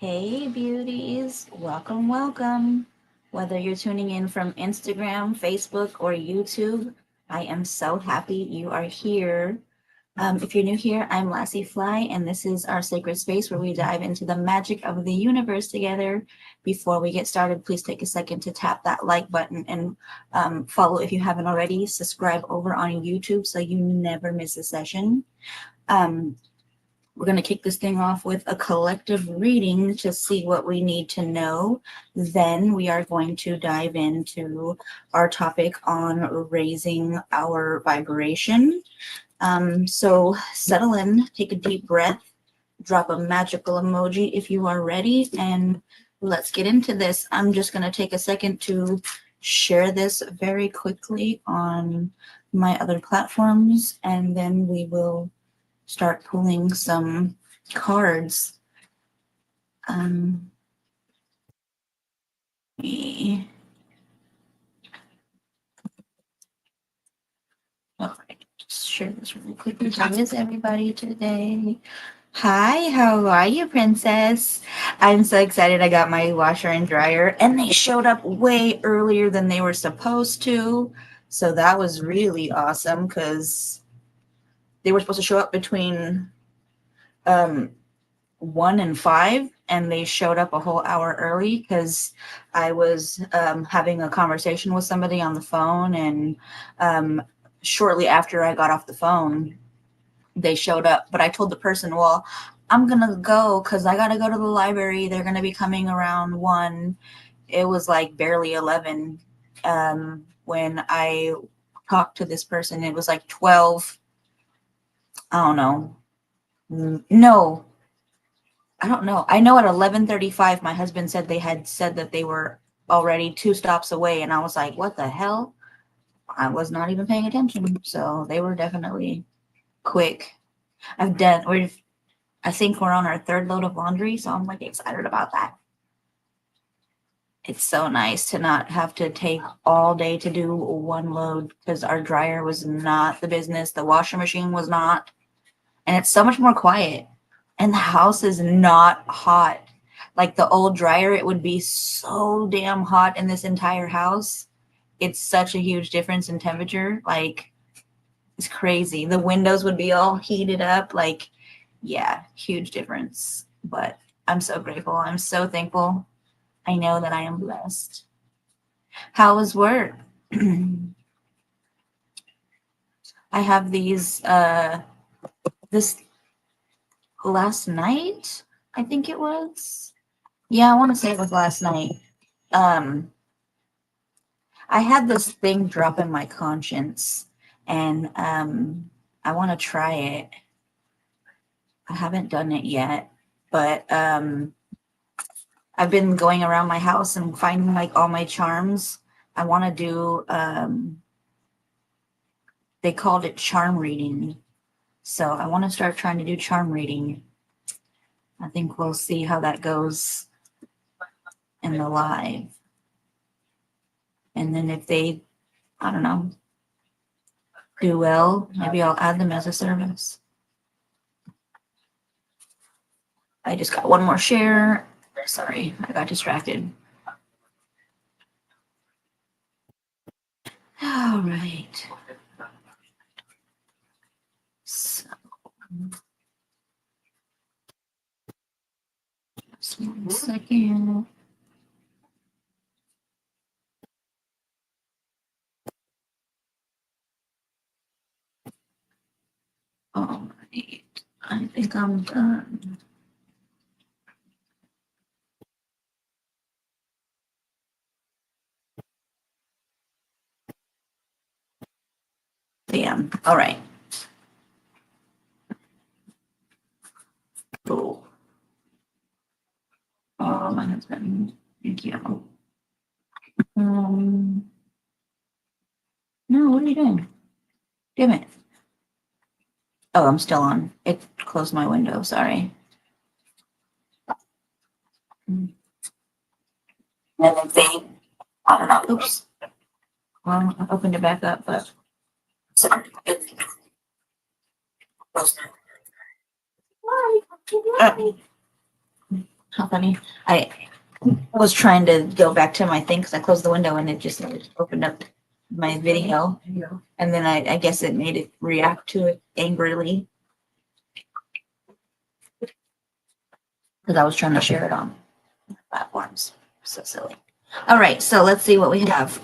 Hey, beauties. Welcome, welcome. Whether you're tuning in from Instagram, Facebook, or YouTube, I am so happy you are here. If you're new here, I'm Lassyfly, and this is our sacred space where we dive into the magic of the universe together. Before we get started, please take a second to tap that like button and follow if you haven't already. Subscribe over on YouTube so you never miss a session. We're going to kick this thing off with a collective reading to see what we need to know. Then we are going to dive into our topic on raising our vibration. So settle in, take a deep breath, drop a magical emoji if you are ready, and let's get into this. I'm just going to take a second to share this very quickly on my other platforms, and then we will start pulling some cards. All right, just share this really quickly. How is everybody today? Hi, how are you, princess? I'm so excited I got my washer and dryer, and they showed up way earlier than they were supposed to. So that was really awesome because they were supposed to show up between 1 and 5, and they showed up a whole hour early because I was having a conversation with somebody on the phone, and shortly after I got off the phone, they showed up. But I told the person, well, I'm gonna go because I gotta go to the library. They're gonna be coming around 1. It was like barely 11 when I talked to this person. It was like 12. I don't know. No, I don't know. I know at 11:35, my husband said they had said that they were already 2 stops away, and I was like, "What the hell?" I was not even paying attention. So they were definitely quick. I think we're on our 3rd load of laundry, so I'm like excited about that. It's so nice to not have to take all day to do 1 load because our dryer was not the business, the washer machine was not, and it's so much more quiet. And the house is not hot. Like the old dryer, it would be so damn hot in this entire house. It's such a huge difference in temperature. Like, it's crazy. The windows would be all heated up. Like, yeah, huge difference. But I'm so grateful. I'm so thankful. I know that I am blessed. How was work? I have these, this last night, I think it was. Yeah, I want to say it was last night. Um, I had this thing drop in my conscience, and I want to try it. I haven't done it yet, but I've been going around my house and finding like all my charms. I want to do. They called it charm reading, so I want to start trying to do charm reading. I think we'll see how that goes in the live. And then if they, I don't know, do well, maybe I'll add them as a service. I just got one more share. Sorry, I got distracted. All right. So, just 1 second. All right. I think I'm done. Bam. All right. Cool. Oh, my husband. Thank you. No, what are you doing? Damn it. Oh, I'm still on. It closed my window. Sorry. And then they, I don't know. Oops. Well, I opened it back up, but sorry. How funny. I was trying to go back to my thing because I closed the window and it just opened up my video. And then I guess it made it react to it angrily because I was trying to share it on platforms. So silly. All right, so let's see what we have.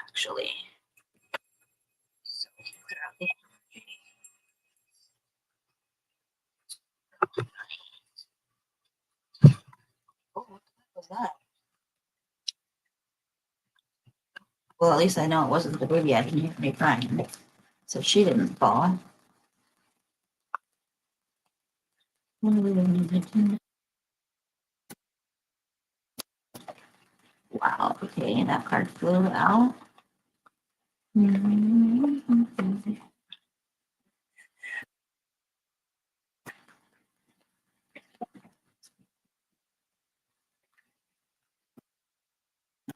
Actually, so we can put out the oh, what was that? Well, at least I know it wasn't the baby. I can hear me crying, so she didn't fall. Wow. Okay, that card flew out. All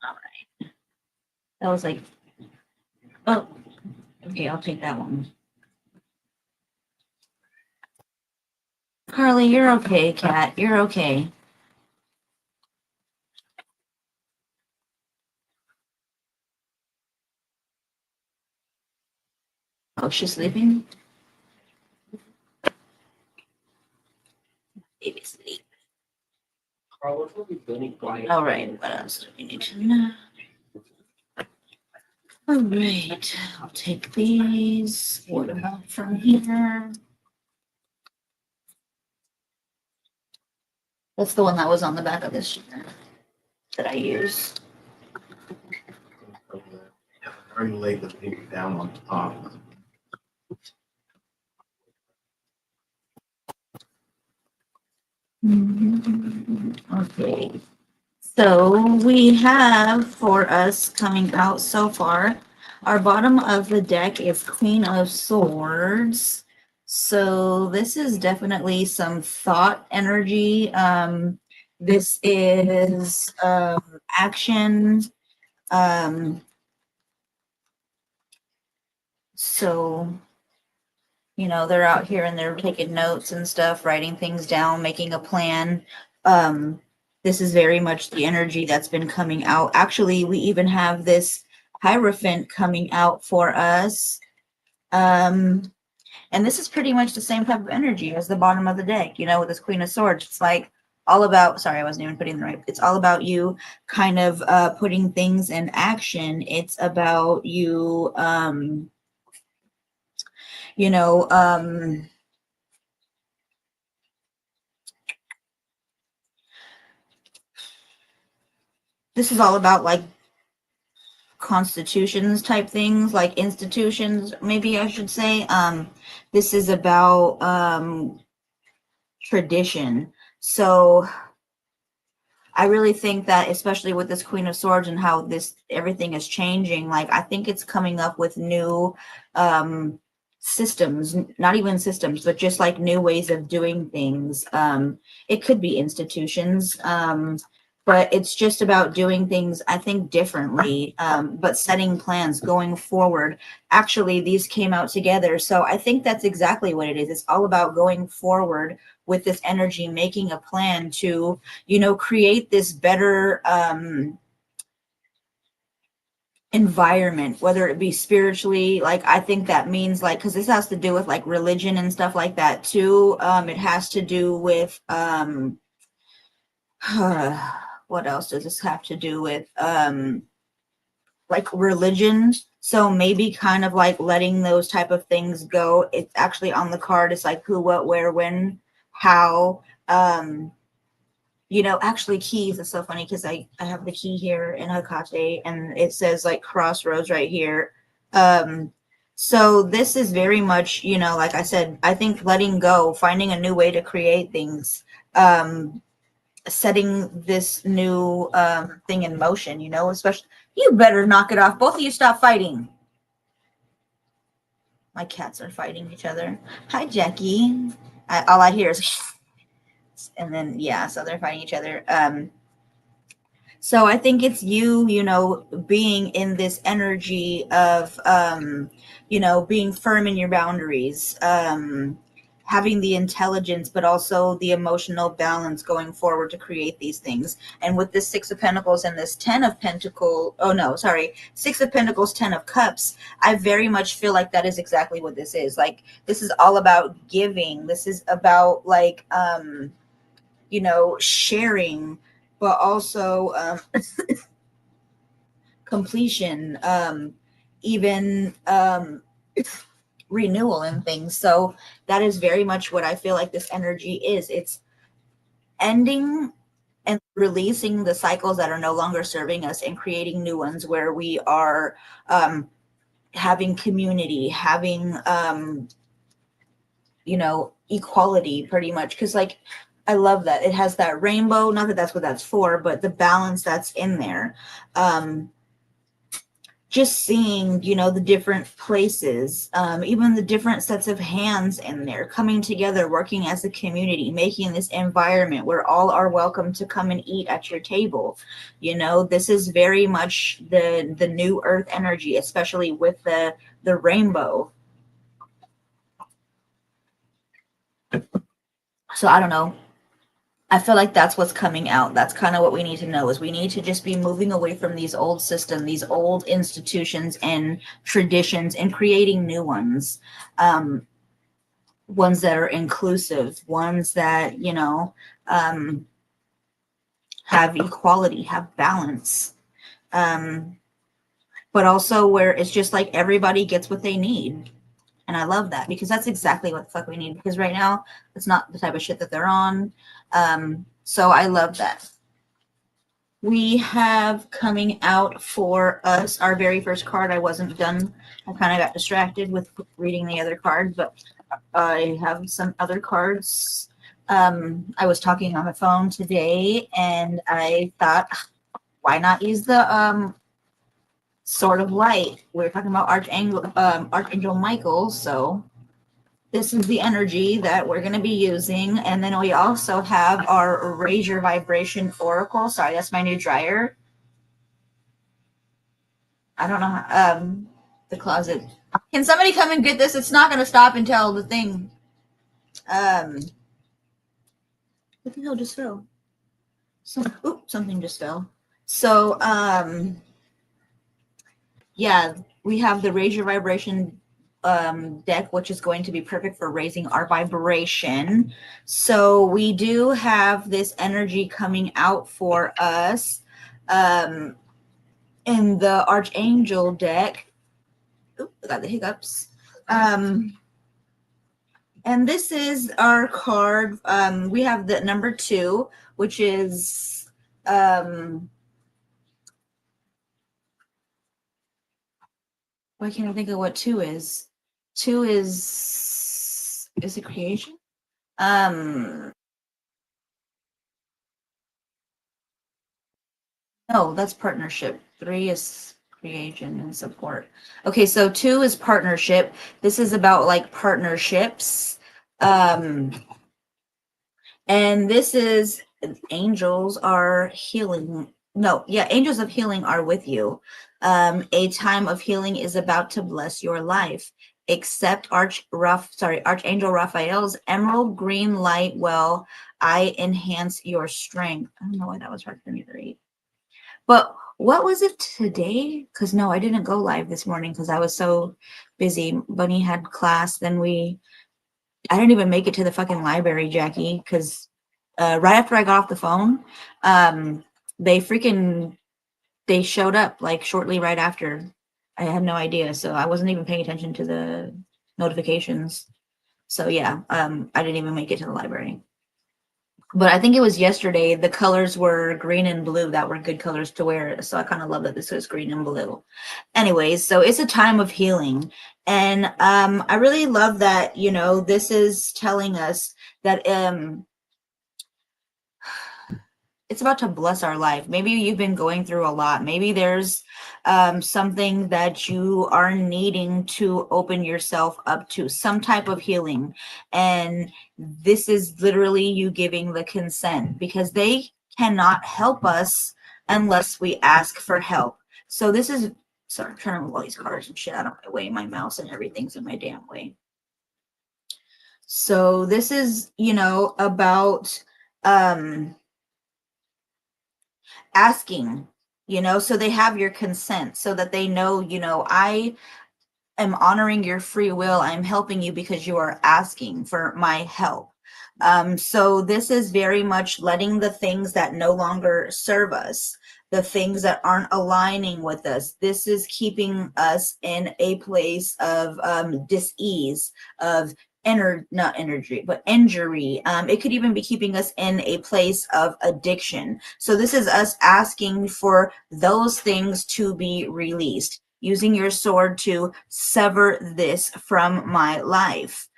right. That was like, oh, okay, I'll take that one. Carly, you're okay, Cat. You're okay. Oh, she's sleeping? Baby sleep. All right, what else do we need to know? All right, I'll take these. What about from here? That's the one that was on the back of this sheet that I use. Already laid the paper down on top. Okay. So we have for us coming out so far, our bottom of the deck is Queen of Swords. So this is definitely some thought energy. This is action. So they're out here and they're taking notes and stuff, writing things down, making a plan. This is very much the energy that's been coming out. Actually, we even have this Hierophant coming out for us. And this is pretty much the same type of energy as the bottom of the deck, with this Queen of Swords. It's like all about, sorry, I wasn't even putting the right, it's all about you kind of putting things in action. It's about you, you know, this is all about like constitutions type things, like institutions, maybe I should say. This is about tradition. So I really think that, especially with this Queen of Swords and how this everything is changing, like I think it's coming up with new systems, not even systems, but just like new ways of doing things. It could be institutions, but it's just about doing things, I think, differently, but setting plans going forward. Actually, these came out together. So I think that's exactly what it is. It's all about going forward with this energy, making a plan to, create this better environment, whether it be spiritually. Like I think that means like, because this has to do with like religion and stuff like that too. It has to do with what else does this have to do with? Like religions. So maybe kind of like letting those type of things go. It's actually on the card. It's like who, what, where, when, how. Actually keys is so funny because I have the key here in Hecate and it says like crossroads right here. So this is very much, like I said, I think letting go, finding a new way to create things, setting this new thing in motion, especially you better knock it off. Both of you stop fighting. My cats are fighting each other. Hi, Jackie. All I hear is and then yeah, so they're fighting each other. So I think it's you, being in this energy of, being firm in your boundaries, having the intelligence, but also the emotional balance going forward to create these things. And with this Six of Pentacles and this Ten of Pentacles, oh no, sorry, Six of Pentacles, Ten of Cups, I very much feel like that is exactly what this is. Like, this is all about giving. This is about, like, sharing, but also completion, even renewal and things. So that is very much what I feel like this energy is. It's ending and releasing the cycles that are no longer serving us and creating new ones where we are having community, having equality, pretty much. Because, like, I love that it has that rainbow, not that that's what that's for, but the balance that's in there. Just seeing, the different places, even the different sets of hands in there coming together, working as a community, making this environment where all are welcome to come and eat at your table. This is very much the new earth energy, especially with the rainbow. So I don't know. I feel like that's what's coming out. That's kind of what we need to know, is we need to just be moving away from these old systems, these old institutions and traditions, and creating new ones. Ones that are inclusive, ones that, have equality, have balance. But also where it's just like everybody gets what they need. And I love that, because that's exactly what the fuck we need. Because right now, it's not the type of shit that they're on. So I love that. We have coming out for us our very first card. I wasn't done. I kind of got distracted with reading the other card, but I have some other cards. I was talking on the phone today, and I thought, why not use the Sword of Light? We're talking about Archangel Michael, so this is the energy that we're going to be using. And then we also have our Raise Your Vibration Oracle. Sorry, that's my new dryer. I don't know how, the closet. Can somebody come and get this? It's not going to stop until the thing. What the hell just fell? Something just fell. So, yeah, we have the Raise Your Vibration deck, which is going to be perfect for raising our vibration. So we do have this energy coming out for us in the Archangel deck. I got the hiccups. And this is our card. We have the number 2, which is why can't I think of what 2 is? 2 is it creation? No, that's partnership. 3 is creation and support. Okay, so 2 is partnership. This is about, like, partnerships. And this is angels are healing. No, yeah, angels of healing are with you. A time of healing is about to bless your life. Accept Archangel Raphael's emerald green light. Well, I enhance your strength. I don't know why that was hard for me to read. But what was it today? Because no, I didn't go live this morning because I was so busy. Bunny had class. Then I didn't even make it to the fucking library, Jackie, because right after I got off the phone, they showed up like shortly right after. I had no idea. So I wasn't even paying attention to the notifications. So yeah, I didn't even make it to the library. But I think it was yesterday, the colors were green and blue that were good colors to wear. So I kind of love that this is green and blue. Anyways, so it's a time of healing. And I really love that, this is telling us that it's about to bless our life. Maybe you've been going through a lot. Maybe there's something that you are needing to open yourself up to, some type of healing. And this is literally you giving the consent, because they cannot help us unless we ask for help. So this is, sorry, I'm trying to move all these cars and shit out of my way. My mouse and everything's in my damn way. So this is, about asking, so they have your consent so that they know, I am honoring your free will. I'm helping you because you are asking for my help. So this is very much letting the things that no longer serve us, the things that aren't aligning with us. This is keeping us in a place of dis-ease, of not energy, but injury. It could even be keeping us in a place of addiction. So this is us asking for those things to be released, using your sword to sever this from my life.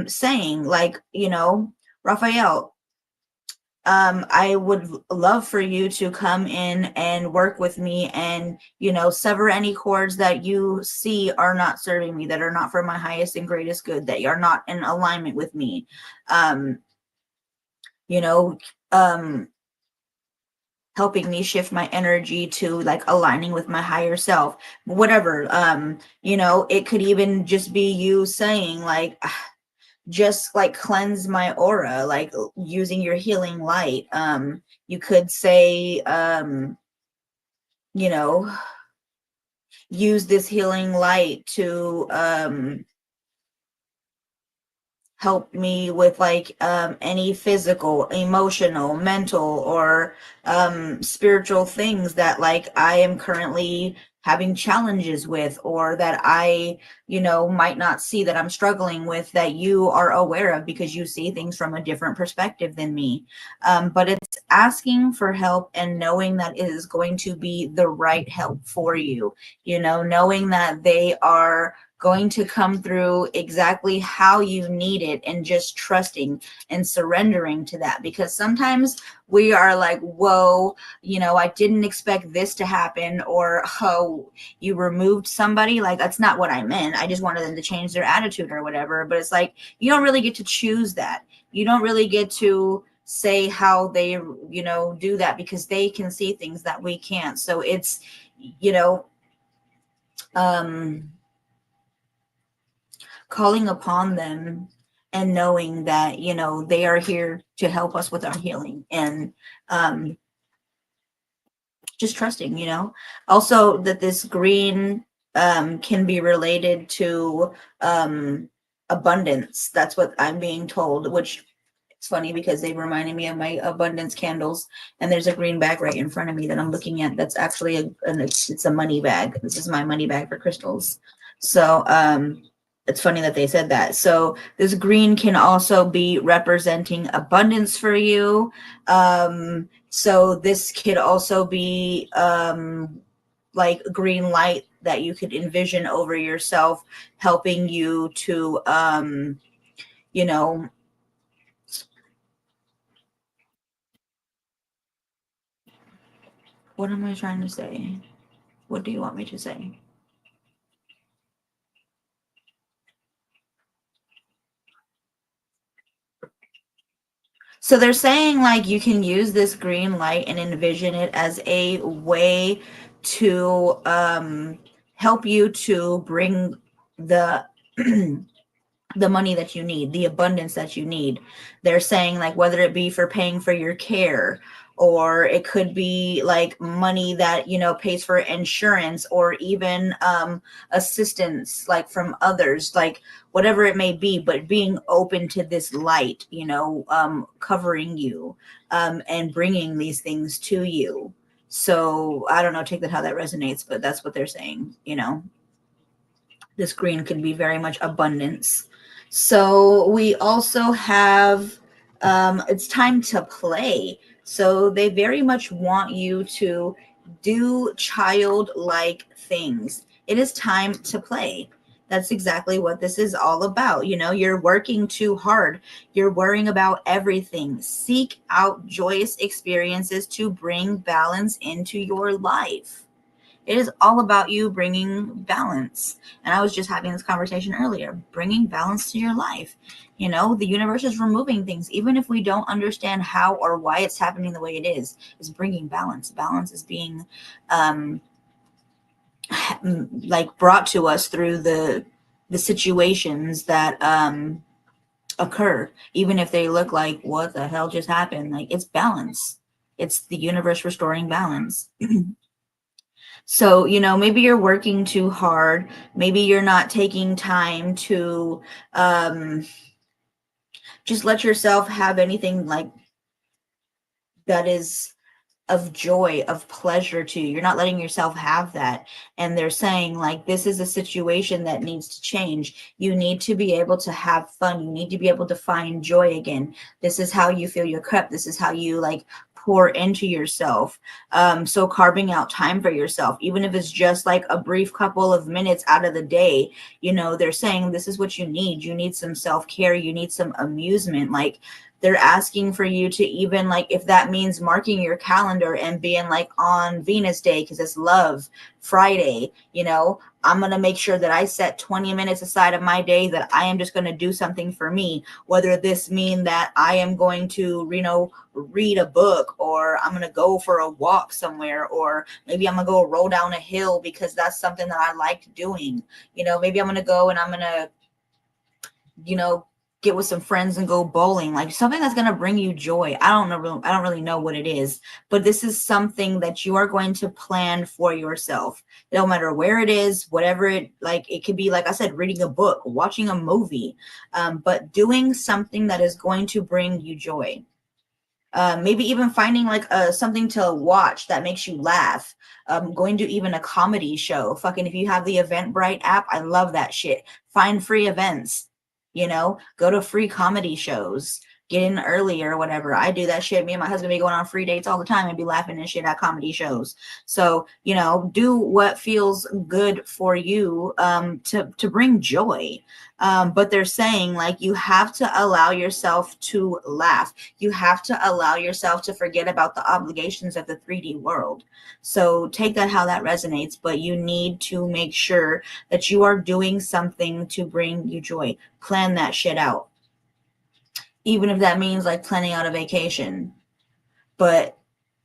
Saying like, Raphael, I would love for you to come in and work with me and, sever any cords that you see are not serving me, that are not for my highest and greatest good, that are not in alignment with me. You know, helping me shift my energy to like aligning with my higher self, whatever. It could even just be you saying like, just like cleanse my aura, like using your healing light. You could say, use this healing light to help me with like any physical, emotional, mental, or spiritual things that like I am currently having challenges with, or that I, might not see, that I'm struggling with, that you are aware of because you see things from a different perspective than me. But it's asking for help and knowing that it is going to be the right help for you, knowing that they are going to come through exactly how you need it, and just trusting and surrendering to that. Because sometimes we are like, whoa, I didn't expect this to happen, or oh, you removed somebody, like that's not what I meant, I just wanted them to change their attitude or whatever. But it's like, you don't really get to choose that. You don't really get to say how they do that, because they can see things that we can't. So it's calling upon them and knowing that they are here to help us with our healing, and just trusting, also that this green can be related to abundance. That's what I'm being told, which it's funny because they reminded me of my abundance candles, and there's a green bag right in front of me that I'm looking at. That's actually it's a money bag. This is my money bag for crystals. So it's funny that they said that. So this green can also be representing abundance for you. So this could also be like green light that you could envision over yourself, helping you to you know what am I trying to say? What do you want me to say? So they're saying like you can use this green light and envision it as a way to help you to bring the the money that you need, the abundance that you need. They're saying like whether it be for paying for your care, or it could be like money that pays for insurance, or even assistance like from others, like whatever it may be, but being open to this light, covering you and bringing these things to you. So I don't know, take that how that resonates, but that's what they're saying. This green could be very much abundance. So we also have it's time to play. So they very much want you to do childlike things. It is time to play. That's exactly what this is all about. You're working too hard. You're worrying about everything. Seek out joyous experiences to bring balance into your life. It is all about you bringing balance. And I was just having this conversation earlier, bringing balance to your life. You know, the universe is removing things, even if we don't understand how or why it's happening the way it is bringing balance. Balance is being like brought to us through the situations that occur, even if they look like what the hell just happened. Like, it's balance. It's the universe restoring balance. So, you know, maybe you're working too hard. Maybe you're not taking time to just let yourself have anything like that is of joy, of pleasure to you. You're not letting yourself have that. And they're saying, like, this is a situation that needs to change. You need to be able to have fun. You need to be able to find joy again. This is how you fill your cup. This is how you like pour into yourself. So carving out time for yourself, even if it's just like a brief couple of minutes out of the day, you know, they're saying this is what you need. You need some self-care. You need some amusement. Like, they're asking for you to, even like, if that means marking your calendar and being like on Venus Day because it's Love Friday, you know, I'm going to make sure that I set 20 minutes aside of my day that I am just going to do something for me, whether this mean that I am going to, you know, read a book, or I'm going to go for a walk somewhere, or maybe I'm going to go roll down a hill because that's something that I liked doing. You know, maybe I'm going to go and I'm going to, you know, get with some friends and go bowling, like something that's going to bring you joy. I don't really know what it is, but this is something that you are going to plan for yourself. No matter where it is, whatever it, like, it could be, like I said, reading a book, watching a movie, but doing something that is going to bring you joy. Maybe even finding like something to watch that makes you laugh. Going to even a comedy show. Fucking, if you have the Eventbrite app, I love that shit. Find free events. You know, go to free comedy shows, get in early or whatever. I do that shit. Me and my husband be going on free dates all the time and be laughing and shit at comedy shows. So, you know, do what feels good for you to bring joy. But they're saying, like, you have to allow yourself to laugh. You have to allow yourself to forget about the obligations of the 3D world. So take that how that resonates, but you need to make sure that you are doing something to bring you joy. Plan that shit out. Even if that means like planning out a vacation, but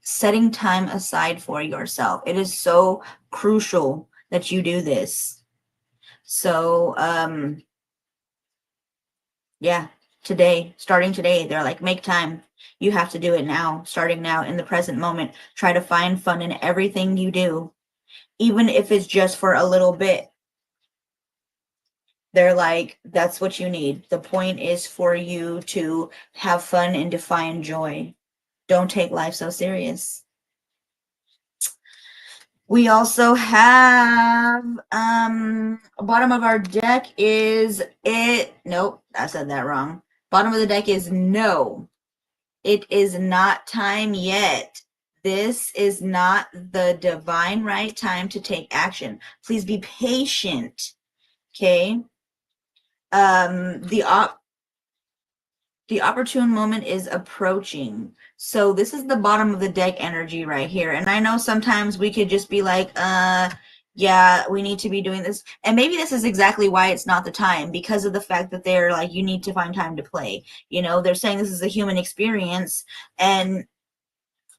setting time aside for yourself. It is so crucial that you do this. So, yeah, starting today, they're like, make time. You have to do it now, starting now in the present moment. Try to find fun in everything you do, even if it's just for a little bit. They're like, that's what you need. The point is for you to have fun and to find joy. Don't take life so serious. We also have bottom of our deck is it. Nope, I said that wrong. Bottom of the deck is no. It is not time yet. This is not the divine right time to take action. Please be patient. Okay. The opportune moment is approaching. So this is the bottom of the deck energy right here. And I know sometimes we could just be like, yeah, we need to be doing this. And maybe this is exactly why it's not the time, because of the fact that they're like, you need to find time to play. You know, they're saying this is a human experience, and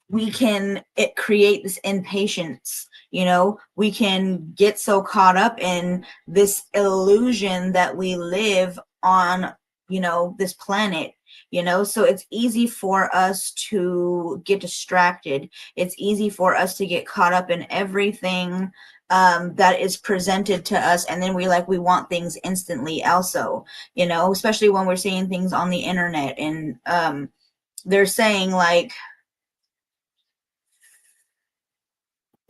we can create this impatience. You know, we can get so caught up in this illusion that we live on, you know, this planet, you know, so it's easy for us to get distracted. It's easy for us to get caught up in everything that is presented to us, and then we want things instantly also, you know, especially when we're seeing things on the internet. And they're saying, like,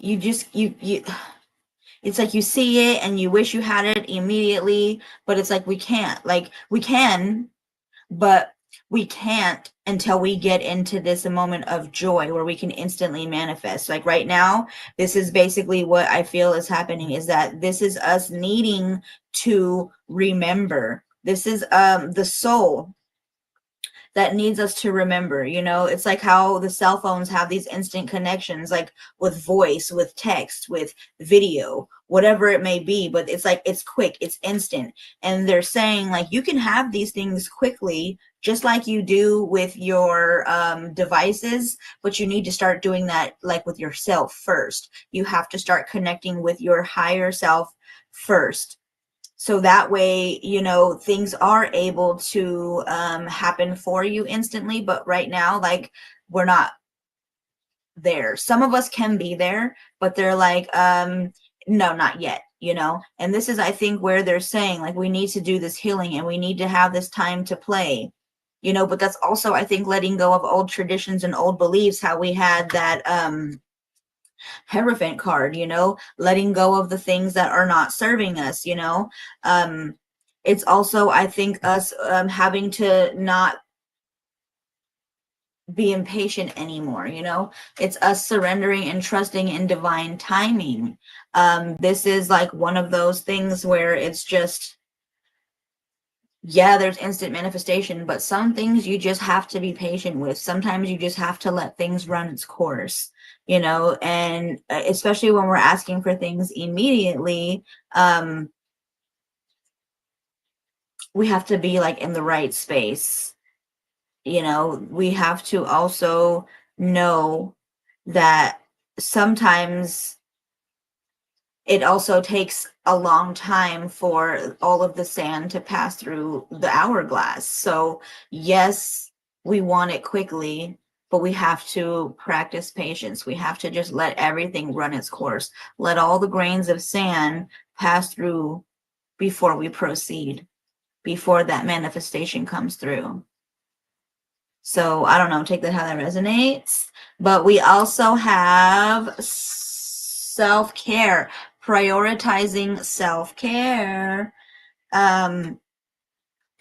you it's like you see it and you wish you had it immediately, but it's like we can't. Like, we can, but we can't until we get into this moment of joy where we can instantly manifest. Like right now, this is basically what I feel is happening, is that this is us needing to remember. This is the soul that needs us to remember. It's like how the cell phones have these instant connections, like with voice, with text, with video, whatever it may be, but it's like it's quick, it's instant. And they're saying like you can have these things quickly just like you do with your devices, but you need to start doing that like with yourself first. You have to start connecting with your higher self first, so that way things are able to happen for you instantly. But right now, like, we're not there. Some of us can be there, but they're like no, not yet. And this is, I think, where they're saying like we need to do this healing and we need to have this time to play. But that's also, I think, letting go of old traditions and old beliefs, how we had that Hierophant card, letting go of the things that are not serving us. It's also, I think, us having to not be impatient anymore. It's us surrendering and trusting in divine timing. This is like one of those things where it's just, yeah, there's instant manifestation, but some things you just have to be patient with. Sometimes you just have to let things run its course, and especially when we're asking for things immediately, we have to be like in the right space. We have to also know that sometimes it also takes a long time for all of the sand to pass through the hourglass. So yes, we want it quickly, but we have to practice patience. We have to just let everything run its course. Let all the grains of sand pass through before we proceed, before that manifestation comes through. So I don't know, take that how that resonates. But we also have self-care, prioritizing self-care.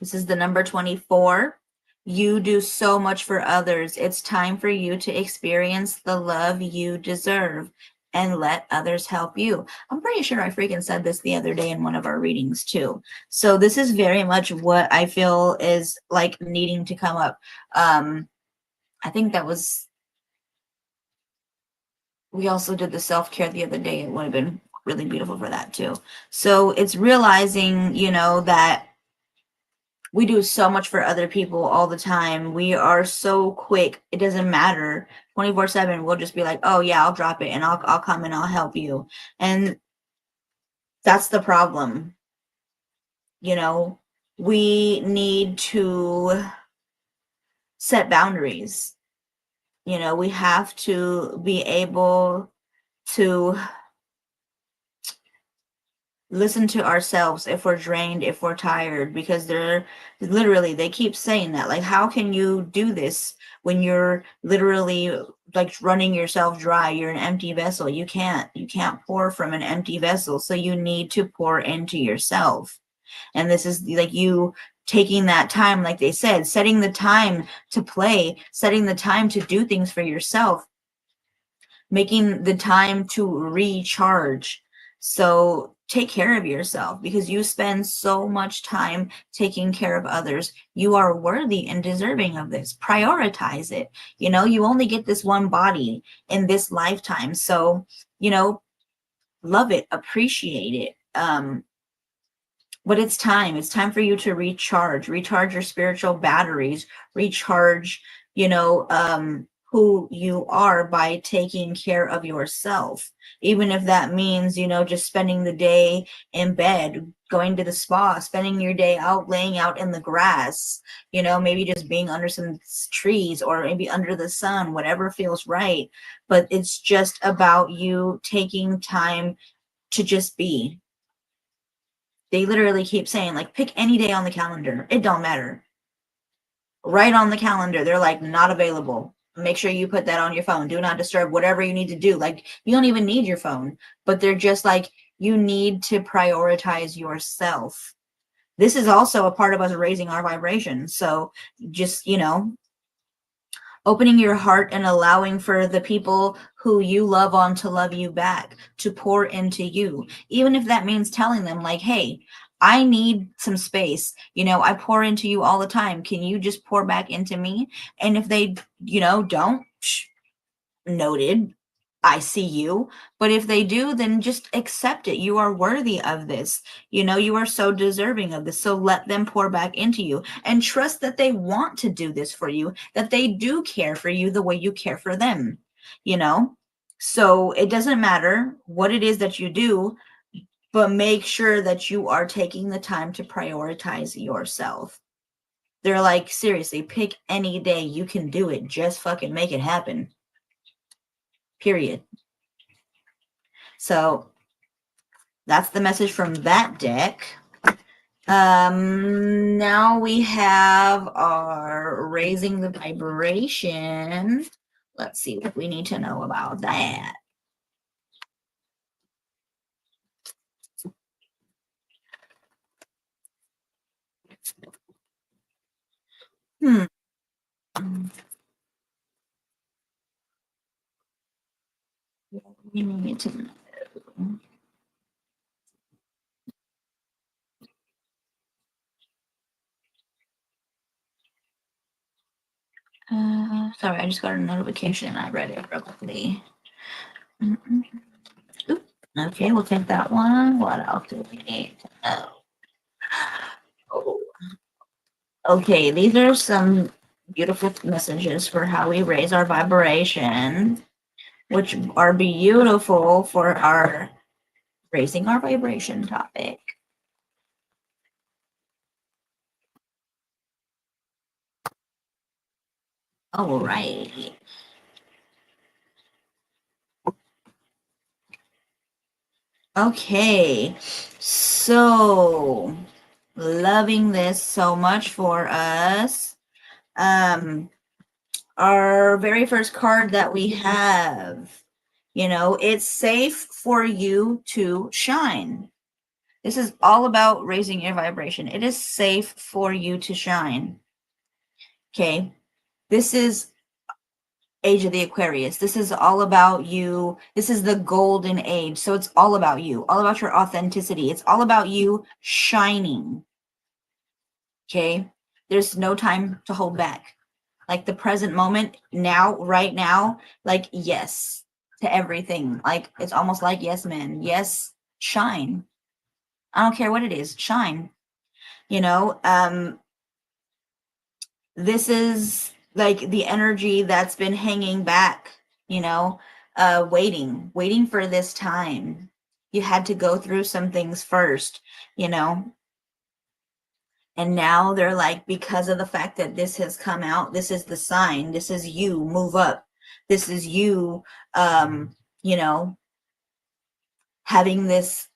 This is the number 24. You do so much for others. It's time for you to experience the love you deserve and let others help you. I'm pretty sure I freaking said this the other day in one of our readings too. So this is very much what I feel is like needing to come up. I think that was, we also did the self-care the other day. It would have been really beautiful for that too. So it's realizing, that we do so much for other people all the time. We are so quick. It doesn't matter. 24/7, we'll just be like, oh yeah, I'll drop it and I'll come and I'll help you. And that's the problem. We need to set boundaries. We have to be able to listen to ourselves if we're drained, if we're tired, because they keep saying that, like, how can you do this when you're literally like running yourself dry? You're an empty vessel. You can't pour from an empty vessel. So you need to pour into yourself. And this is like you taking that time, like they said, setting the time to play, setting the time to do things for yourself, making the time to recharge. So take care of yourself, because you spend so much time taking care of others. You are worthy and deserving of this. Prioritize it. You only get this one body in this lifetime. So, love it, appreciate it. But it's time for you to recharge your spiritual batteries, recharge, who you are by taking care of yourself. Even if that means, just spending the day in bed, going to the spa, spending your day out, laying out in the grass, maybe just being under some trees or maybe under the sun, whatever feels right. But it's just about you taking time to just be. They literally keep saying, like, pick any day on the calendar. It don't matter. Right on the calendar, they're like, not available. Make sure you put that on your phone. Do not disturb, whatever you need to do. Like, you don't even need your phone, but they're just like, you need to prioritize yourself. This is also a part of us raising our vibration. So just, opening your heart and allowing for the people who you love on to love you back, to pour into you. Even if that means telling them like, hey, I need some space. I pour into you all the time. Can you just pour back into me? And if they, don't, noted, I see you. But if they do, then just accept it. You are worthy of this. You are so deserving of this. So let them pour back into you and trust that they want to do this for you, that they do care for you the way you care for them. So it doesn't matter what it is that you do, but make sure that you are taking the time to prioritize yourself. They're like, seriously, pick any day you can do it. Just fucking make it happen. Period. So that's the message from that deck. Now we have our raising the vibration. Let's see what we need to know about that. We need to know. Sorry, I just got a notification. I read it real quickly. Oop. Okay, we'll take that one. What else do we need to know? Oh. Okay, these are some beautiful messages for how we raise our vibration, which are beautiful for our raising our vibration topic. All right. Okay, so loving this so much for us. Our very first card that we have, it's safe for you to shine. This is all about raising your vibration. It is safe for you to shine. Okay, this is age of the Aquarius. This is all about you. This is the golden age. So it's all about you, all about your authenticity. It's all about you shining. Okay, there's no time to hold back. Like the present moment, now, right now, like yes to everything. Like it's almost like yes, man. Yes, shine. I don't care what it is, shine. This is like the energy that's been hanging back, waiting for this time. You had to go through some things first, and now they're like, because of the fact that this has come out, this is the sign. This is you, move up. This is you, having this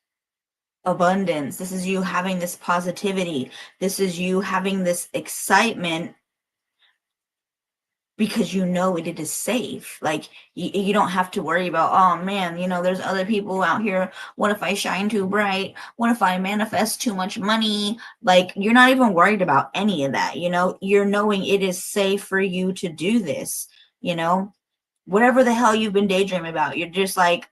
abundance. This is you having this positivity. This is you having this excitement because it is safe. Like you don't have to worry about, oh man, there's other people out here. What if I shine too bright? What if I manifest too much money? Like you're not even worried about any of that. You're knowing it is safe for you to do this. Whatever the hell you've been daydreaming about, you're just like,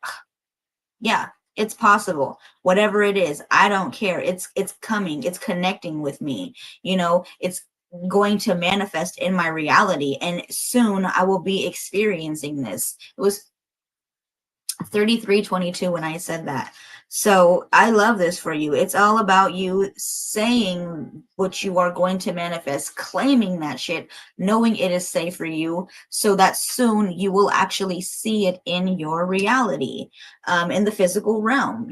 yeah, it's possible. Whatever it is, I don't care. It's coming. It's connecting with me. It's going to manifest in my reality, and soon I will be experiencing this. It was 33:22 when I said that. So I love this for you. It's all about you saying what you are going to manifest, claiming that shit, knowing it is safe for you, so that soon you will actually see it in your reality, in the physical realm,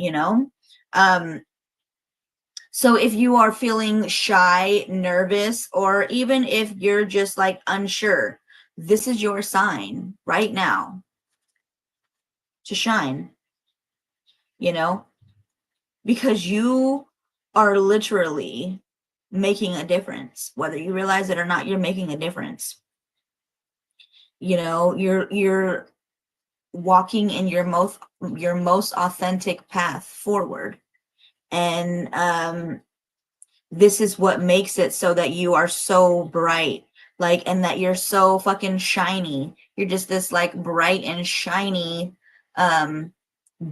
So if you are feeling shy, nervous, or even if you're just like unsure, this is your sign right now to shine, because you are literally making a difference. Whether you realize it or not, you're making a difference. You're walking in your most authentic path forward. And this is what makes it so that you are so bright, and that you're so fucking shiny. You're just this like bright and shiny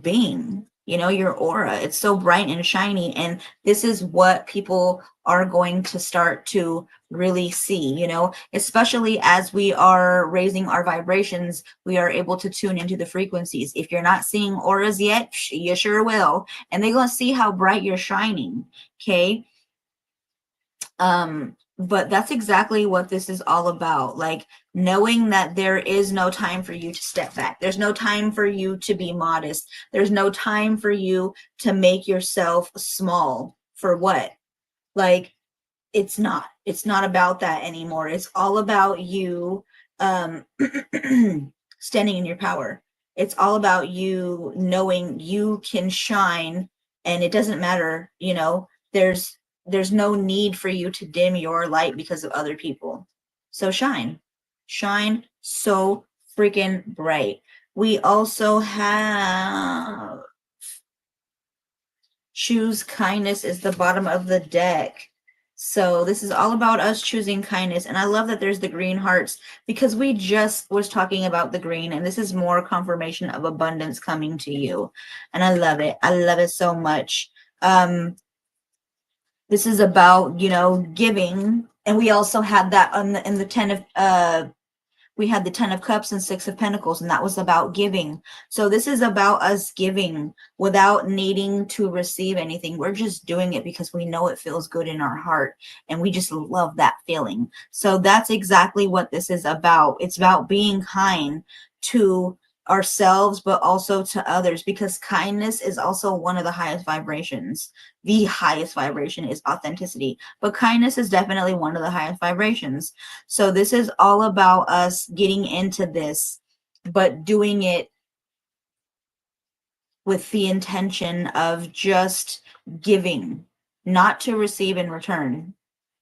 being. you know, your aura. It's so bright and shiny. And this is what people are going to start to really see, you know, especially as we are raising our vibrations, we are able to tune into the frequencies. If you're not seeing auras yet, you sure will. And they're going to see how bright you're shining. Okay. But that's exactly what this is all about. Like, knowing that there is no time for you to step back. There's no time for you to be modest. There's no time for you to make yourself small. For what? Like, it's not about that anymore. It's all about you standing in your power. It's all about you knowing you can shine, and it doesn't matter, you know, there's no need for you to dim your light because of other people. So shine so freaking bright. We also have choose kindness is the bottom of the deck. So this is all about us choosing kindness. And I love that there's the green hearts, because we just was talking about the green, and this is more confirmation of abundance coming to you. And I love it. I love it so much. This is about, you know, giving. And we also had that on the, in the 10 of we had the 10 of cups and 6 of pentacles, and that was about giving. So this is about us giving without needing to receive anything. We're just doing it because we know it feels good in our heart, and we just love that feeling. So that's exactly what this is about. It's about being kind to ourselves, but also to others, because kindness is also one of the highest vibrations. The highest vibration is authenticity, but kindness is definitely one of the highest vibrations. So this is all about us getting into this, but doing it with the intention of just giving, not to receive in return.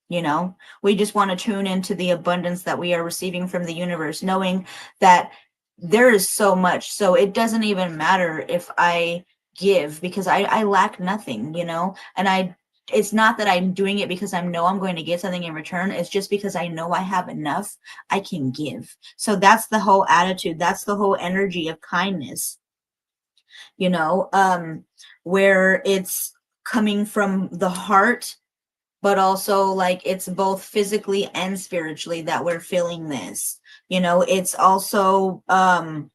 You know, we just want to tune into the abundance that we are receiving from the universe, knowing that there is so much. So it doesn't even matter if I give, because I lack nothing, you know, and it's not that I'm doing it because I know I'm going to get something in return. It's just because I know I have enough, I can give. So that's the whole attitude. That's the whole energy of kindness, you know, where it's coming from the heart, but also like it's both physically and spiritually that we're feeling this. You know, it's also one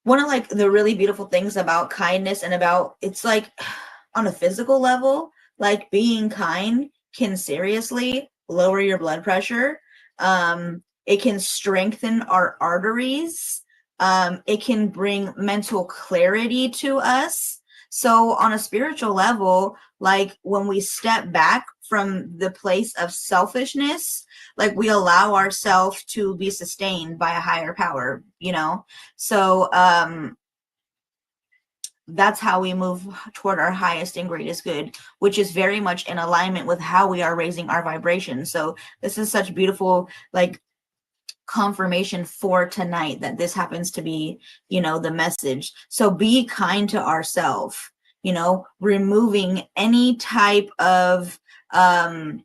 of like the really beautiful things about kindness, and about it's like on a physical level, like being kind can seriously lower your blood pressure. It can strengthen our arteries. It can bring mental clarity to us. So on a spiritual level, like when we step back from the place of selfishness, like we allow ourselves to be sustained by a higher power, you know? So that's how we move toward our highest and greatest good, which is very much in alignment with how we are raising our vibration. So this is such beautiful, like, confirmation for tonight that this happens to be, you know, the message. So be kind to ourselves, you know, removing any type of um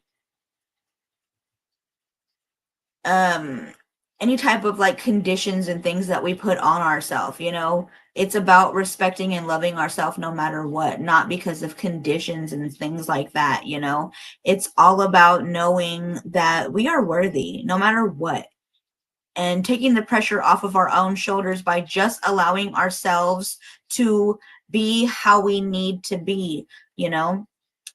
any type of like conditions and things that we put on ourselves, you know. It's about respecting and loving ourselves no matter what, not because of conditions and things like that, you know. It's all about knowing that we are worthy no matter what, and taking the pressure off of our own shoulders by just allowing ourselves to be how we need to be, you know.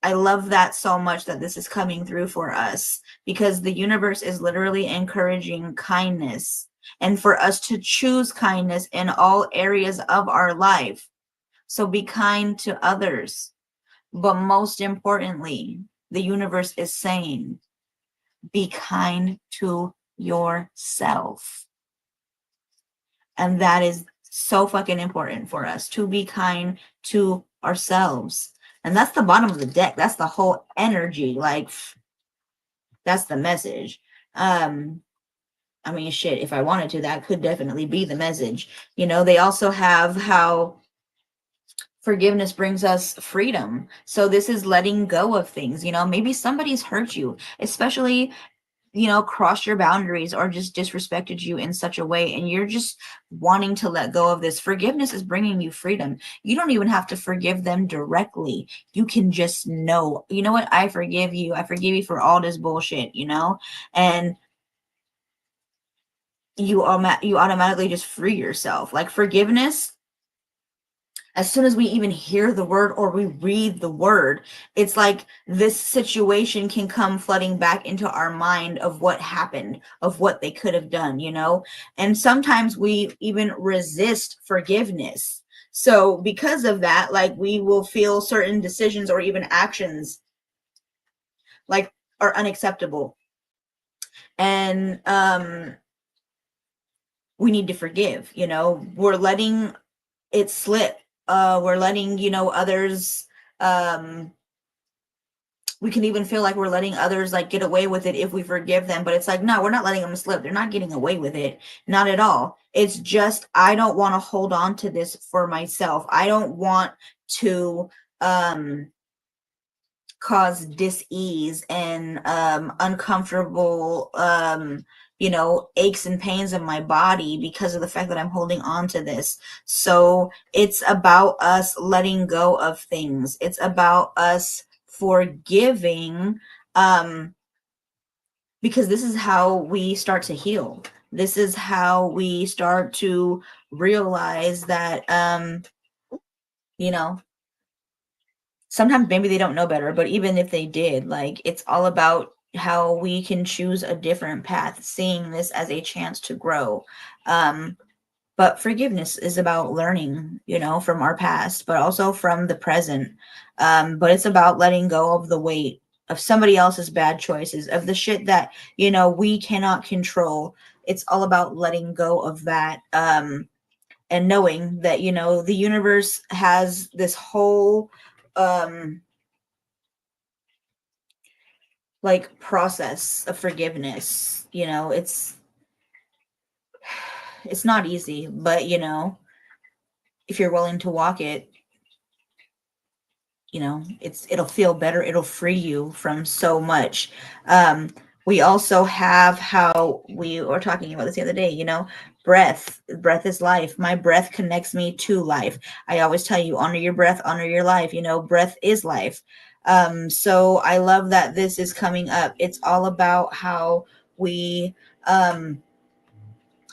I love that so much that this is coming through for us, because the universe is literally encouraging kindness, and for us to choose kindness in all areas of our life. So be kind to others. But most importantly, the universe is saying, be kind to yourself. And that is so fucking important for us, to be kind to ourselves. And that's the bottom of the deck. That's the whole energy. Like, that's the message. I mean, shit, if I wanted to, that could definitely be the message. You know, they also have how forgiveness brings us freedom. So this is letting go of things. You know, maybe somebody's hurt you, especially crossed your boundaries or just disrespected you in such a way, and you're just wanting to let go of this. Forgiveness is bringing you freedom. You don't even have to forgive them directly. You can just know, you know what, I forgive you. I forgive you for all this bullshit, and you automatically just free yourself. Like forgiveness, as soon as we even hear the word or we read the word, it's like this situation can come flooding back into our mind of what happened, of what they could have done. And sometimes we even resist forgiveness. So because of that, like we will feel certain decisions or even actions like are unacceptable. And we need to forgive, we're letting it slip. We're letting, others, um we can even feel like we're letting others like get away with it if we forgive them, but it's like, no, we're not letting them slip. They're not getting away with it. Not at all. It's just, I don't want to hold on to this for myself. I don't want to cause dis-ease and uncomfortable aches and pains in my body because of the fact that I'm holding on to this. So it's about us letting go of things. It's about us forgiving, because this is how we start to heal. This is how we start to realize that you know sometimes maybe they don't know better, but even if they did, like it's all about how we can choose a different path, seeing this as a chance to grow. But forgiveness is about learning, from our past, but also from the present. But it's about letting go of the weight of somebody else's bad choices, of the shit that, we cannot control. It's all about letting go of that. And knowing that, the universe has this whole um like process of forgiveness. It's not easy, but if you're willing to walk it, it'll feel better. It'll free you from so much. We also have how we were talking about this the other day, breath is life. My breath connects me to life. I always tell you, honor your breath, honor your life. Breath is life. So I love that this is coming up. It's all about how we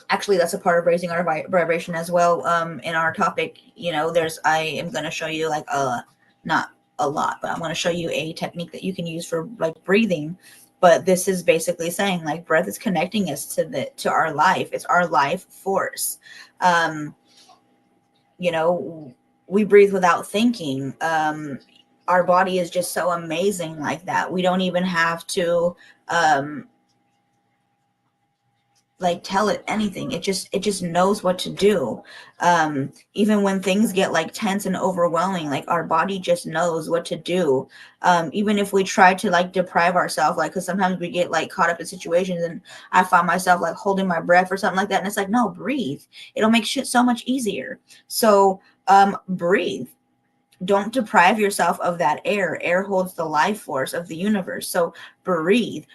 actually, that's a part of raising our vibration as well. In our topic, I am going to show you like not a lot, but I'm going to show you a technique that you can use for like breathing. But this is basically saying like breath is connecting us to our life. It's our life force. um we breathe without thinking. Our body is just so amazing like that. We don't even have to um like tell it anything. It just knows what to do. Even when things get like tense and overwhelming, like our body just knows what to do. Even if we try to like deprive ourselves, like because sometimes we get like caught up in situations, and I find myself like holding my breath or something like that, and it's like, no, breathe. It'll make shit so much easier. So breathe. Don't deprive yourself of that air. Air holds the life force of the universe. So breathe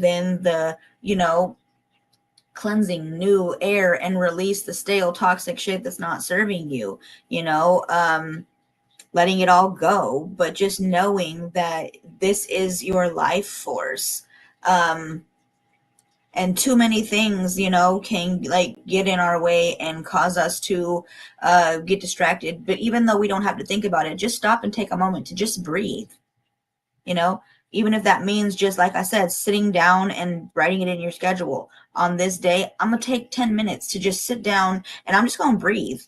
in the cleansing new air and release the stale toxic shit that's not serving you. Letting it all go, but just knowing that this is your life force. And too many things, can like get in our way and cause us to get distracted. But even though we don't have to think about it, just stop and take a moment to just breathe. you know Even if that means, just like I said, sitting down and writing it in your schedule. On this day, I'm gonna take 10 minutes to just sit down, and I'm just gonna breathe.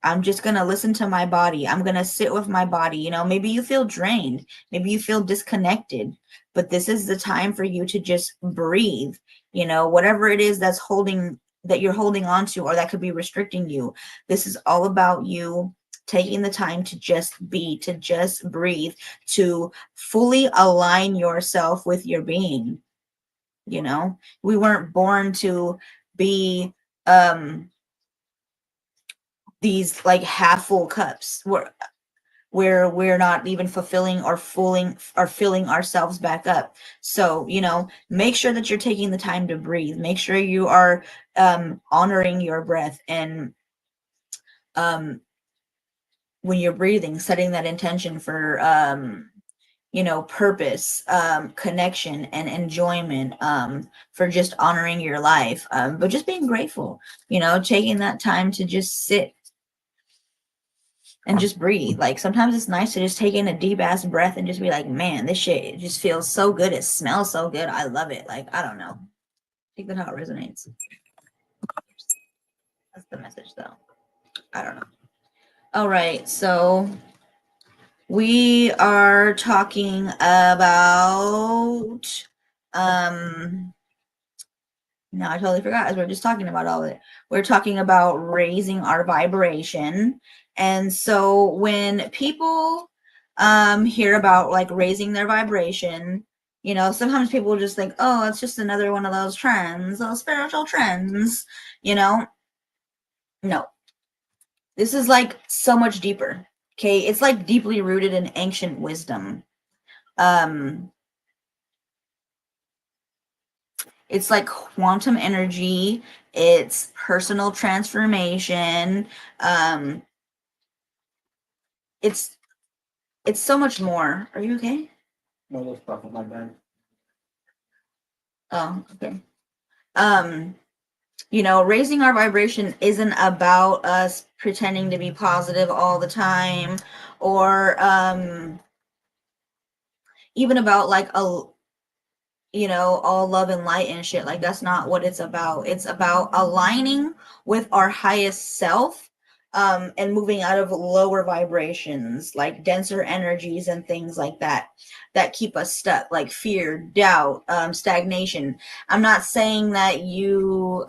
I'm just going to listen to my body. I'm going to sit with my body. Maybe you feel drained, maybe you feel disconnected, but this is the time for you to just breathe. Whatever it is that you're holding on to, or that could be restricting you. This is all about you taking the time to just be, to just breathe, to fully align yourself with your being. We weren't born to be these like half full cups. where we're not even fulfilling or filling ourselves back up. So, make sure that you're taking the time to breathe. Make sure you are honoring your breath, and when you're breathing, setting that intention for purpose, connection, and enjoyment, for just honoring your life, but just being grateful, taking that time to just sit and just breathe. Like, sometimes it's nice to just take in a deep ass breath and just be like, man, this shit, it just feels so good. It smells so good. I love it. Like, I don't know. I think that how it resonates. That's the message, though. I don't know. All right. So we are talking about, no, I totally forgot, as we're just talking about all of it. We're talking about raising our vibration. And so when people hear about like raising their vibration, sometimes people just think, oh, it's just another one of those trends, those spiritual trends, No. This is like so much deeper. Okay. It's like deeply rooted in ancient wisdom. It's like quantum energy, it's personal transformation. It's so much more. Are you okay? No, that's probably my bad. Oh, okay. Raising our vibration isn't about us pretending to be positive all the time, or even about like all love and light and shit. Like, that's not what it's about. It's about aligning with our highest self, and moving out of lower vibrations, like denser energies and things like that keep us stuck, like fear, doubt, stagnation. I'm not saying that you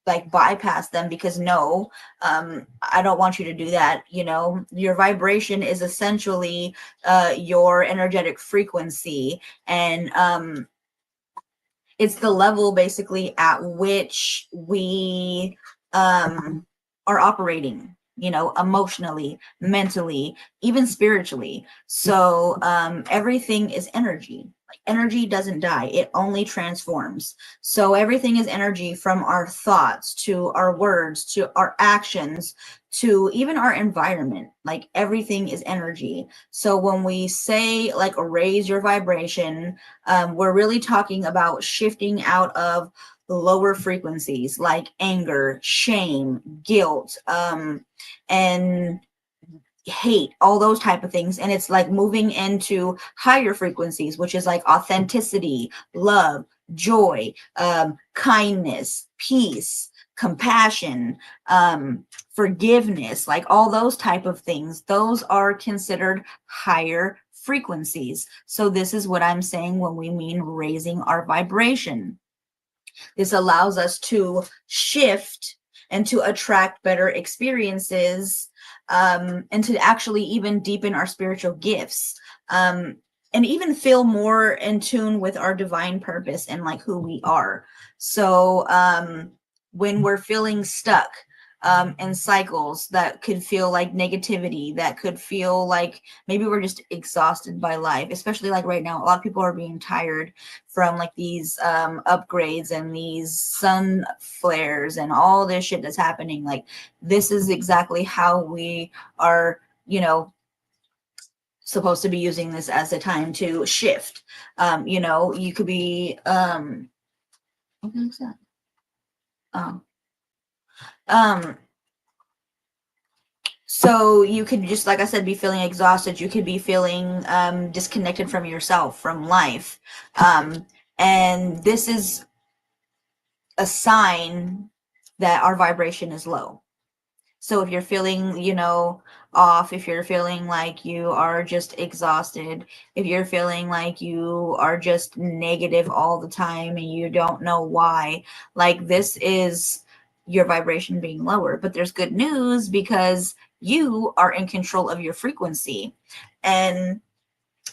like bypass them, because no, I don't want you to do that. Your vibration is essentially your energetic frequency, and it's the level basically at which we are operating, emotionally, mentally, even spiritually. So everything is energy. Like, energy doesn't die, it only transforms. So everything is energy, from our thoughts to our words to our actions to even our environment. Like, everything is energy. So when we say like raise your vibration, we're really talking about shifting out of lower frequencies like anger, shame, guilt, and hate, all those type of things. And it's like moving into higher frequencies, which is like authenticity, love, joy, kindness, peace, compassion, forgiveness, like all those type of things. Those are considered higher frequencies. So this is what I'm saying when we mean raising our vibration. This allows us to shift and to attract better experiences, and to actually even deepen our spiritual gifts, and even feel more in tune with our divine purpose and like who we are. So when we're feeling stuck in cycles that could feel like negativity, that could feel like maybe we're just exhausted by life, especially like right now, a lot of people are being tired from like these upgrades and these sun flares and all this shit that's happening. Like, this is exactly how we are, supposed to be using this as a time to shift. You could be what is that? So you could just, like I said, be feeling exhausted. You could be feeling disconnected from yourself, from life. And this is a sign that our vibration is low. So if you're feeling, off, if you're feeling like you are just exhausted, if you're feeling like you are just negative all the time and you don't know why, like, this is your vibration being lower. But there's good news, because you are in control of your frequency and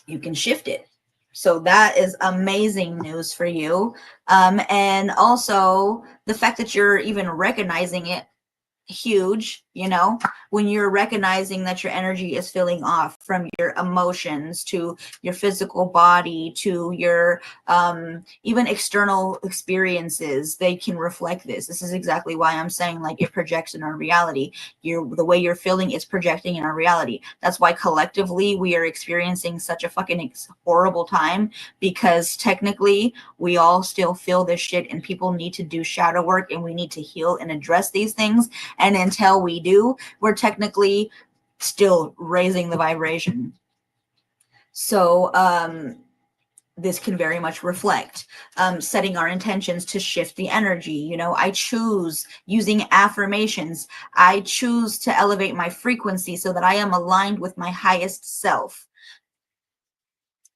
you can shift it. So that is amazing news for you. And also the fact that you're even recognizing it huge, you know, when you're recognizing that your energy is filling off from your emotions to your physical body to your even external experiences, they can reflect this. This is exactly why I'm saying like it projects in our reality. The way you're feeling is projecting in our reality. That's why collectively we are experiencing such a fucking horrible time, because technically we all still feel this shit and people need to do shadow work and we need to heal and address these things. And until we do, we're technically still raising the vibration. So this can very much reflect setting our intentions to shift the energy. You know, I choose using affirmations. I choose to elevate my frequency so that I am aligned with my highest self.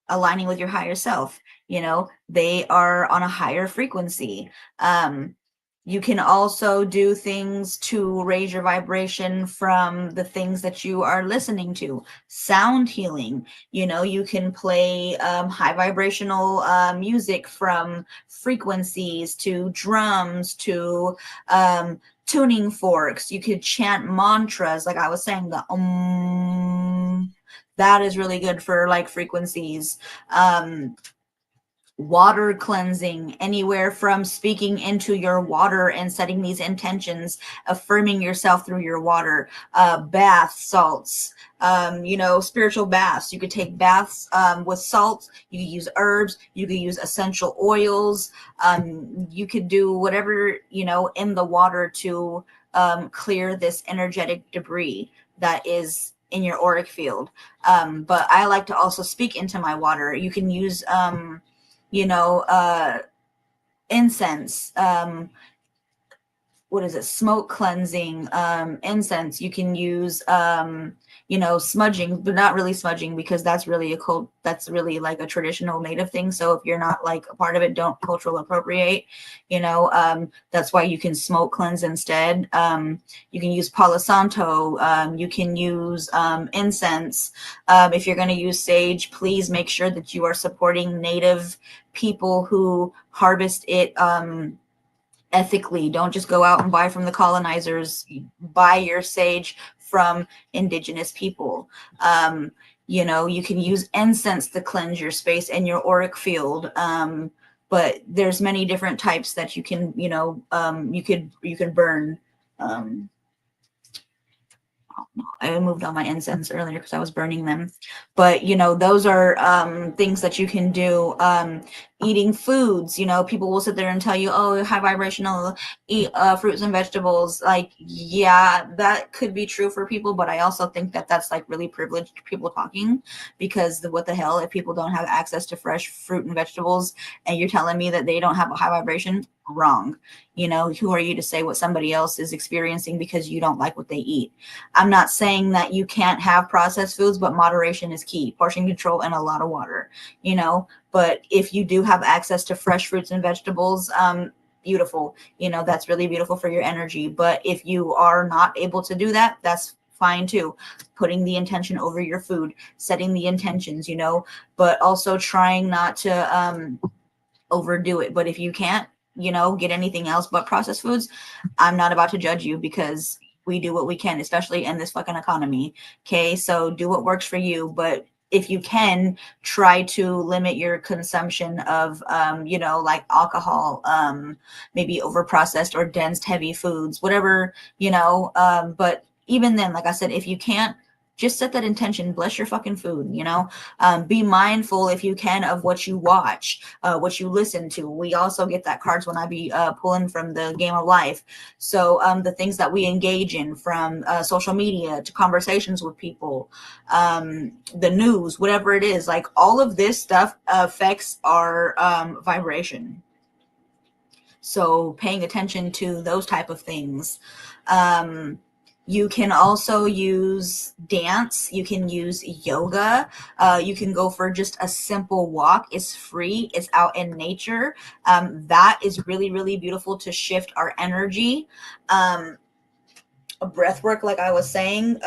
Aligning with your higher self, you know, they are on a higher frequency. You can also do things to raise your vibration from the things that you are listening to. Sound healing, you know, you can play high vibrational music, from frequencies to drums to tuning forks. You could chant mantras, like I was saying, the that is really good for like frequencies. Water cleansing, anywhere from speaking into your water and setting these intentions, affirming yourself through your water. Bath salts, you know, spiritual baths. You could take baths with salt. You could use herbs. You could use essential oils. You could do whatever, you know, in the water to clear this energetic debris that is in your auric field. But I like to also speak into my water. You can use you know, incense, what is it, smoke cleansing, incense. You can use you know, smudging, but not really smudging, because that's really that's really like a traditional native thing. So if you're not like a part of it, don't cultural appropriate, you know. That's why you can smoke cleanse instead. You can use Palo Santo. You can use incense. If you're going to use sage, please make sure that you are supporting native people who harvest it ethically. Don't just go out and buy from the colonizers. Buy your sage from indigenous people. You know, you can use incense to cleanse your space and your auric field. But there's many different types that you can, you know, you can burn. I moved on my incense earlier because I was burning them. But, you know, those are things that you can do. Eating foods, you know, people will sit there and tell you, oh, high vibrational, eat fruits and vegetables. Like, yeah, that could be true for people. But I also think that that's like really privileged people talking, because what the hell if people don't have access to fresh fruit and vegetables and you're telling me that they don't have a high vibration? Wrong. You know, who are you to say what somebody else is experiencing because you don't like what they eat? I'm not saying that you can't have processed foods, but moderation is key. Portion control and a lot of water, you know. But if you do have access to fresh fruits and vegetables, beautiful. You know, that's really beautiful for your energy. But if you are not able to do that, that's fine too. Putting the intention over your food, setting the intentions, you know, but also trying not to overdo it. But if you can't, you know, get anything else but processed foods, I'm not about to judge you, because we do what we can, especially in this fucking economy. Okay, so do what works for you. But if you can, try to limit your consumption of you know, like alcohol, maybe over processed or dense heavy foods, whatever, you know. But even then, like I said, if you can't, just set that intention. Bless your fucking food, you know. Be mindful, if you can, of what you watch, what you listen to. We also get that cards when I be pulling from the game of life. So the things that we engage in, from social media to conversations with people, the news, whatever it is, like all of this stuff affects our vibration. So paying attention to those type of things. You can also use dance. You can use yoga. You can go for just a simple walk. It's free. It's out in nature. That is really, really beautiful to shift our energy. Breath work, like I was saying,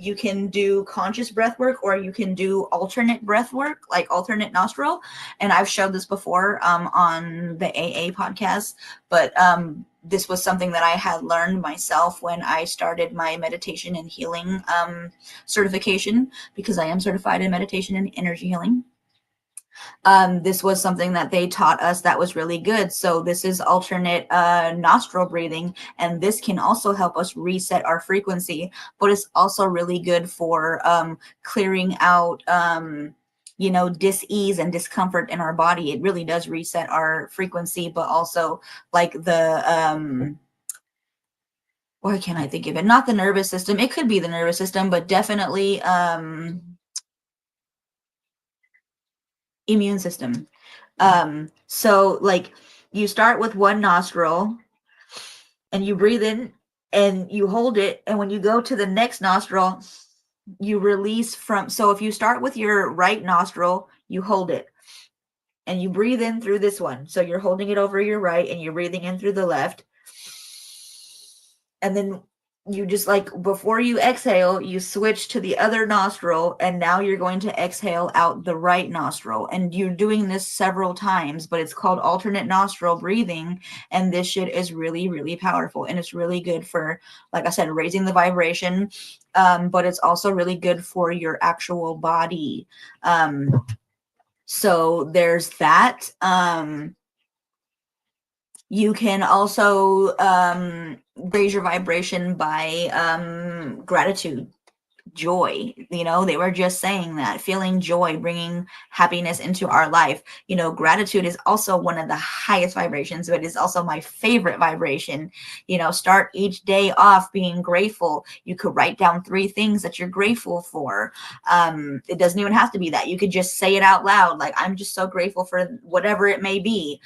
you can do conscious breath work, or you can do alternate breath work, like alternate nostril. And I've showed this before on the AA podcast, but this was something that I had learned myself when I started my meditation and healing certification, because I am certified in meditation and energy healing. This was something that they taught us that was really good. So this is alternate nostril breathing, and this can also help us reset our frequency, but it's also really good for clearing out dis-ease and discomfort in our body. It really does reset our frequency, but also like the why can't I think of it? Not the nervous system. It could be the nervous system, but definitely immune system. So like you start with one nostril and you breathe in and you hold it, and when you go to the next nostril, you release from. So if you start with your right nostril, you hold it and you breathe in through this one. So you're holding it over your right and you're breathing in through the left. And then you just, like, before you exhale, you switch to the other nostril, and now you're going to exhale out the right nostril. And you're doing this several times, but it's called alternate nostril breathing. And this shit is really, really powerful. And it's really good for, like I said, raising the vibration. But it's also really good for your actual body. So there's that. You can also raise your vibration by gratitude, joy. They were just saying that feeling joy, bringing happiness into our life. Gratitude is also one of the highest vibrations, but it's also my favorite vibration. Start each day off being grateful. You could write down 3 things that you're grateful for. It doesn't even have to be that. You could just say it out loud, like, I'm just so grateful for whatever it may be.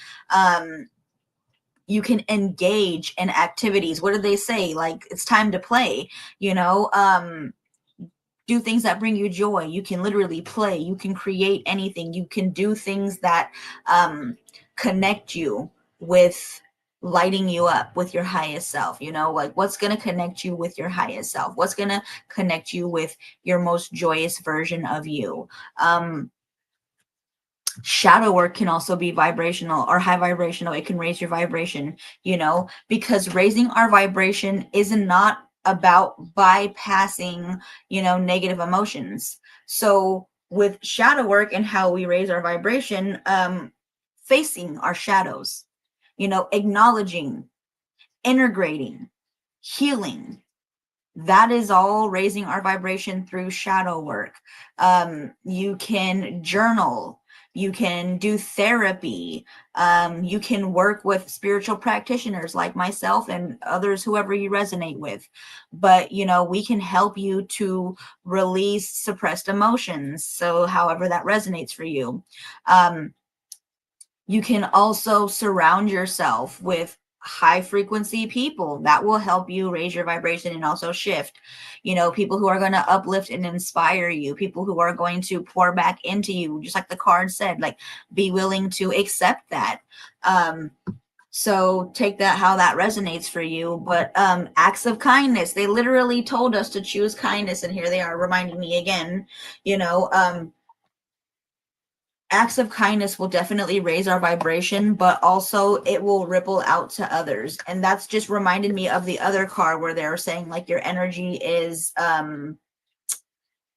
You can engage in activities. What do they say? Like, it's time to play, do things that bring you joy. You can literally play. You can create anything. You can do things that connect you with lighting you up with your highest self. Like, what's going to connect you with your highest self? What's going to connect you with your most joyous version of you? Shadow work can also be vibrational or high vibrational. It can raise your vibration, because raising our vibration is not about bypassing, negative emotions. So with shadow work and how we raise our vibration, facing our shadows, acknowledging, integrating, healing, that is all raising our vibration through shadow work. You can journal, you can do therapy, you can work with spiritual practitioners like myself and others, whoever you resonate with. But we can help you to release suppressed emotions, so however that resonates for you. You can also surround yourself with high frequency people that will help you raise your vibration and also shift. People who are going to uplift and inspire you, people who are going to pour back into you, just like the card said, like, be willing to accept that. So take that how that resonates for you. But acts of kindness, they literally told us to choose kindness, and here they are reminding me again. Acts of kindness will definitely raise our vibration, but also it will ripple out to others. And that's just reminded me of the other card where they're saying, like, your energy is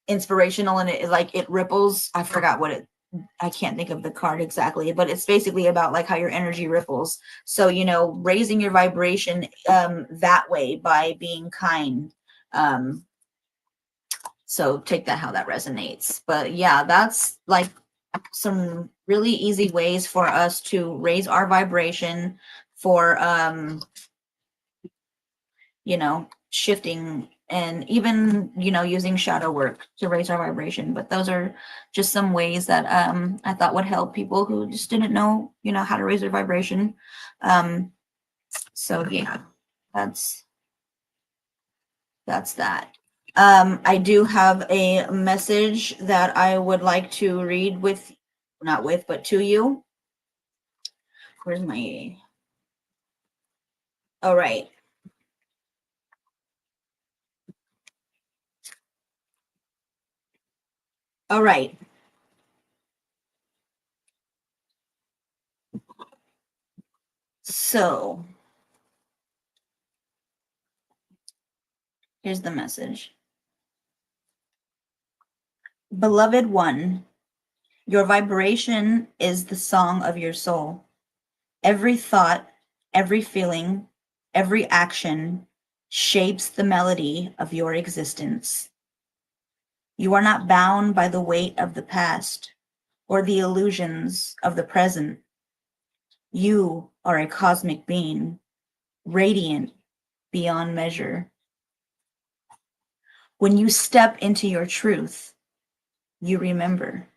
inspirational, and it ripples. I forgot I can't think of the card exactly, but it's basically about like how your energy ripples. So, raising your vibration that way by being kind. So take that how that resonates. But yeah, that's like some really easy ways for us to raise our vibration for shifting, and even using shadow work to raise our vibration. But those are just some ways that I thought would help people who just didn't know how to raise their vibration. So yeah, that's that. I do have a message that I would like to read not with, but to you. Where's my, all right. All right. So here's the message. Beloved one, your vibration is the song of your soul. Every thought, every feeling, every action shapes the melody of your existence. You are not bound by the weight of the past or the illusions of the present. You are a cosmic being, radiant beyond measure. When you step into your truth, you remember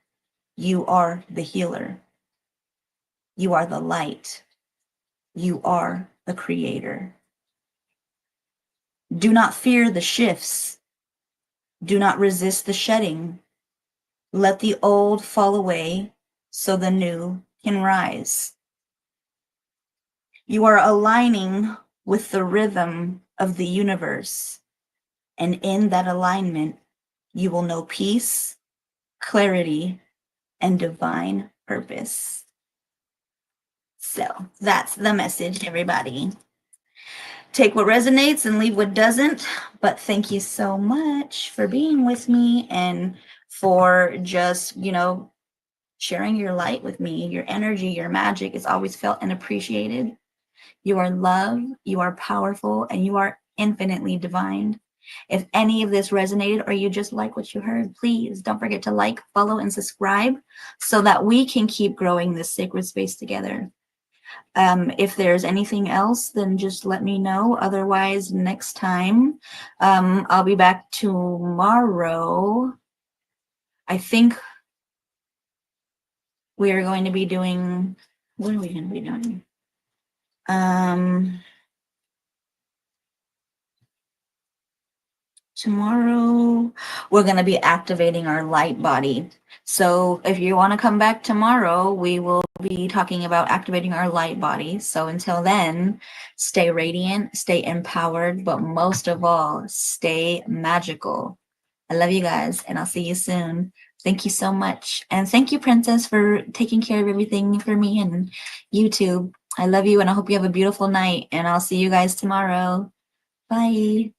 you are the healer. You are the light. You are the creator. Do not fear the shifts. Do not resist the shedding. Let the old fall away so the new can rise. You are aligning with the rhythm of the universe. And in that alignment, you will know peace, clarity, and divine purpose. So that's the message, everybody. Take what resonates and leave what doesn't. But thank you so much for being with me and for just, sharing your light with me, your energy, your magic is always felt and appreciated. You are loved, you are powerful, and you are infinitely divine. If any of this resonated or you just like what you heard, please don't forget to like, follow, and subscribe so that we can keep growing this sacred space together. If there's anything else, then just let me know. Otherwise, next time, I'll be back tomorrow. I think we are going to be doing, what are we going to be doing? Tomorrow, we're going to be activating our light body. So if you want to come back tomorrow, we will be talking about activating our light body. So until then, stay radiant, stay empowered, but most of all, stay magical. I love you guys, and I'll see you soon. Thank you so much. And thank you, Princess, for taking care of everything for me and YouTube. I love you, and I hope you have a beautiful night, and I'll see you guys tomorrow. Bye.